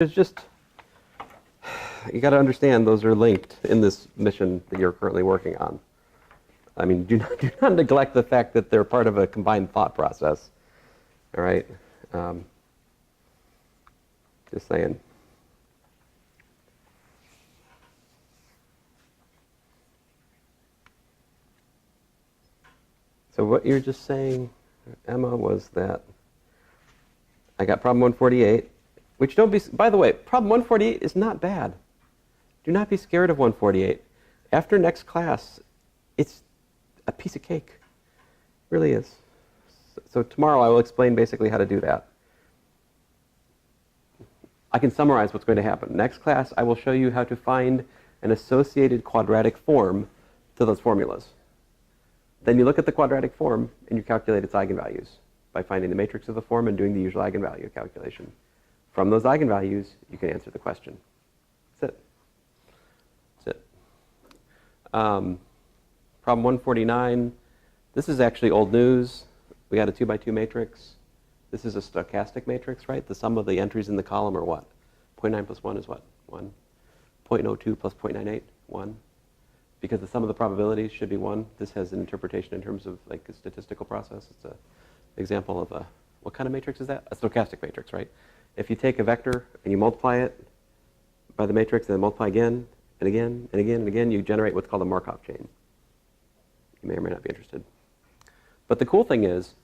It's just, you got to understand those are linked in this mission that you're currently working on. I mean, do not neglect the fact that they're part of a combined thought process. All right? Just saying. So what you're just saying, Emma, was that I got problem 148, which don't be, by the way, problem 148 is not bad. Do not be scared of 148. After next class, it's a piece of cake. It really is. So tomorrow I will explain basically how to do that. I can summarize what's going to happen. Next class, I will show you how to find an associated quadratic form to those formulas. Then you look at the quadratic form and you calculate its eigenvalues by finding the matrix of the form and doing the usual eigenvalue calculation. From those eigenvalues, you can answer the question. That's it. That's it. Problem 149. This is actually old news. We got a 2 by 2 matrix. This is a stochastic matrix, right? The sum of the entries in the column are what? 0.9 plus 1 is what? 1. 0.02 plus 0.98, 1. Because the sum of the probabilities should be 1. This has an interpretation in terms of like a statistical process. It's an example of a, what kind of matrix is that? A stochastic matrix, right? If you take a vector and you multiply it by the matrix and then multiply again and again and again and again, you generate what's called a Markov chain. You may or may not be interested. But the cool thing is,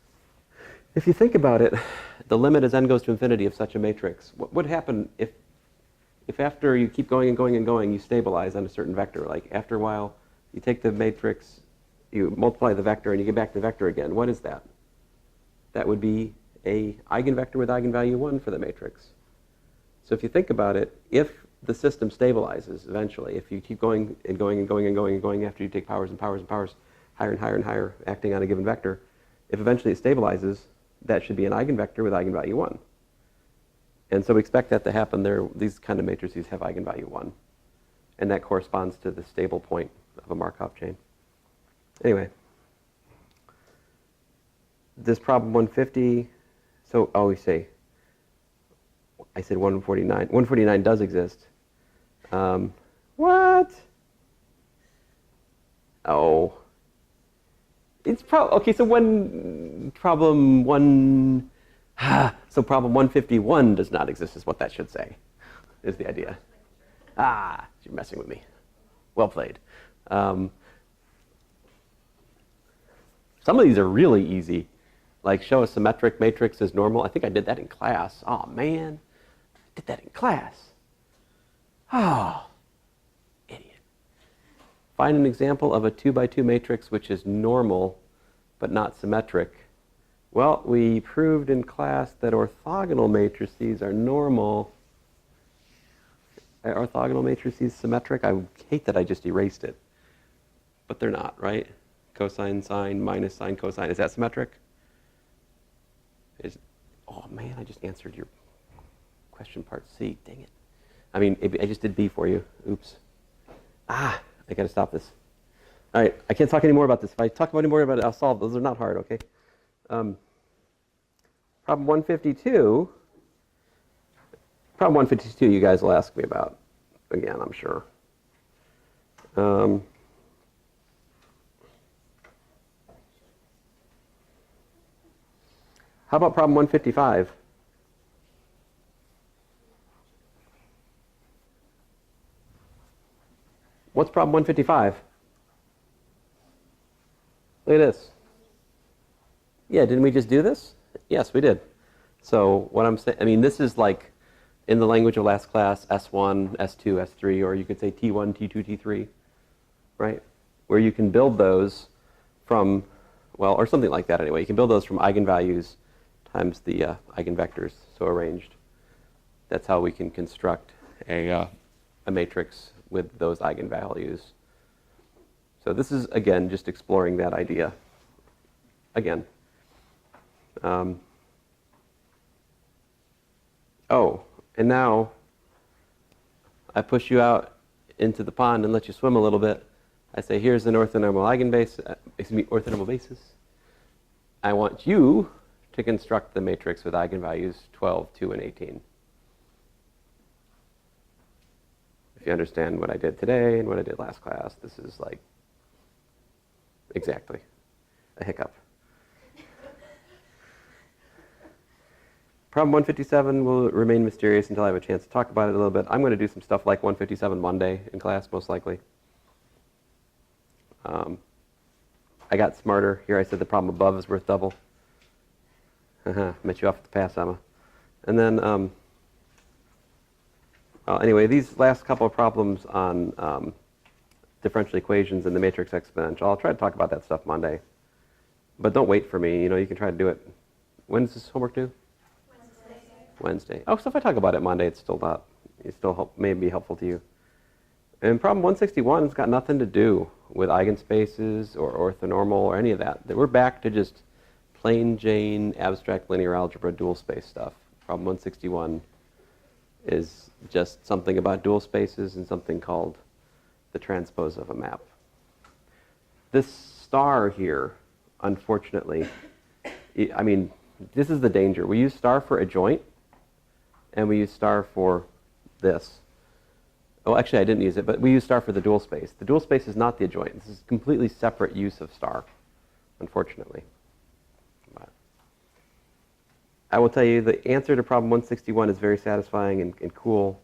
if you think about it, the limit as n goes to infinity of such a matrix, what would happen if after you keep going and going and going, you stabilize on a certain vector? Like after a while, you take the matrix, you multiply the vector, and you get back to the vector again. What is that? That would be a eigenvector with eigenvalue 1 for the matrix. So if you think about it, if the system stabilizes eventually, if you keep going and going and going and going and going after you take powers and powers and powers higher and higher and higher acting on a given vector, if eventually it stabilizes, that should be an eigenvector with eigenvalue 1. And so we expect that to happen there. These kind of matrices have eigenvalue 1. And that corresponds to the stable point of a Markov chain. Anyway, this problem 150, so, oh, we say, I said 149. 149 does exist. What? Oh. It's probably, okay, so problem 151 does not exist is what that should say, is the idea. Ah, you're messing with me. Well played. Some of these are really easy. Like show a symmetric matrix as normal. I think I did that in class. Oh, man. I did that in class. Oh, idiot. Find an example of a 2 by 2 matrix which is normal but not symmetric. Well, we proved in class that orthogonal matrices are normal. Are orthogonal matrices symmetric? I hate that I just erased it. But they're not, right? Cosine, sine, minus sine, cosine. Is that symmetric? Oh, man, I just answered your question part C. Dang it. I mean, I just did B for you. Oops. Ah, I got to stop this. All right, I can't talk any more about this. If I talk any more about it, I'll solve. Those are not hard, okay? Problem 152. Problem 152 you guys will ask me about again, I'm sure. How about problem 155? What's problem 155? Look at this. Yeah, didn't we just do this? Yes, we did. So what I'm saying, I mean, this is like in the language of last class, S1, S2, S3, or you could say T1, T2, T3, right? Where you can build those from, well, or something like that anyway. You can build those from eigenvalues times the eigenvectors, so arranged. That's how we can construct a matrix with those eigenvalues. So this is, again, just exploring that idea. Again. Oh, and now I push you out into the pond and let you swim a little bit. I say, here's an orthonormal orthonormal basis. I want you to construct the matrix with eigenvalues 12, 2, and 18. If you understand what I did today and what I did last class, this is like exactly a hiccup. Problem 157 will remain mysterious until I have a chance to talk about it a little bit. I'm going to do some stuff like 157 Monday in class, most likely. I got smarter. Here I said the problem above is worth double. Met you off at the pass, Emma. And then, anyway, these last couple of problems on differential equations and the matrix exponential, I'll try to talk about that stuff Monday. But don't wait for me. You know, you can try to do it. When is this homework due? Wednesday. Oh, so if I talk about it Monday, it's still not. It still may be helpful to you. And problem 161 has got nothing to do with eigenspaces or orthonormal or any of that. We're back to just plain Jane abstract linear algebra dual space stuff. Problem 161 is just something about dual spaces and something called the transpose of a map. This star here, unfortunately, I mean, this is the danger. We use star for adjoint, and we use star for this. Oh, actually, I didn't use it, but we use star for the dual space. The dual space is not the adjoint. This is a completely separate use of star, unfortunately. But I will tell you the answer to problem 161 is very satisfying and cool.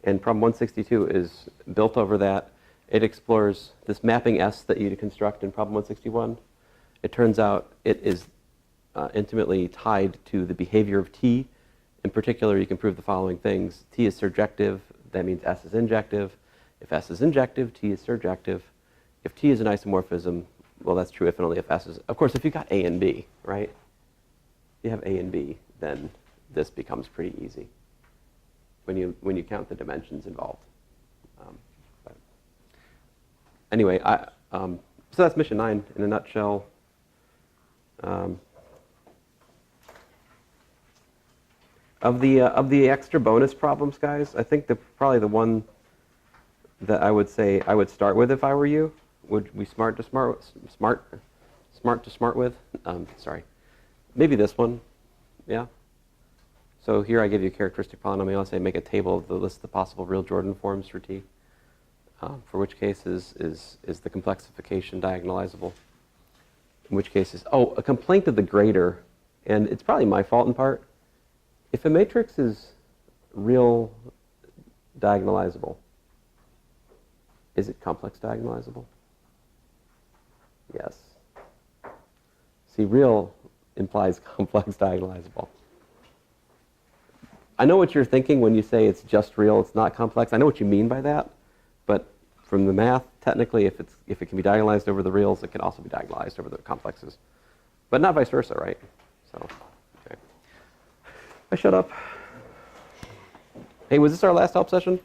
And problem 162 is built over that. It explores this mapping S that you construct in problem 161. It turns out it is intimately tied to the behavior of T. In particular, you can prove the following things. T is surjective. That means S is injective. If S is injective, T is surjective. If T is an isomorphism, well, that's true if and only if S is. Of course, if you got A and B, right? If you have A and B, then this becomes pretty easy when you count the dimensions involved. But anyway, so that's mission 9 in a nutshell. Of the extra bonus problems, guys, I think probably the one that I would say I would start with if I were you would be smart to smart with. Sorry, maybe this one, yeah. So here I give you a characteristic polynomial. I say make a table of the list of the possible real Jordan forms for T. For which case is the complexification diagonalizable? In which case is a complaint of the grader, and it's probably my fault in part. If a matrix is real diagonalizable, is it complex diagonalizable? Yes. See, real implies complex diagonalizable. I know what you're thinking when you say it's just real, it's not complex. I know what you mean by that, but from the math, technically, if it can be diagonalized over the reals, it can also be diagonalized over the complexes, but not vice versa, right? So. I shut up. Hey, was this our last help session?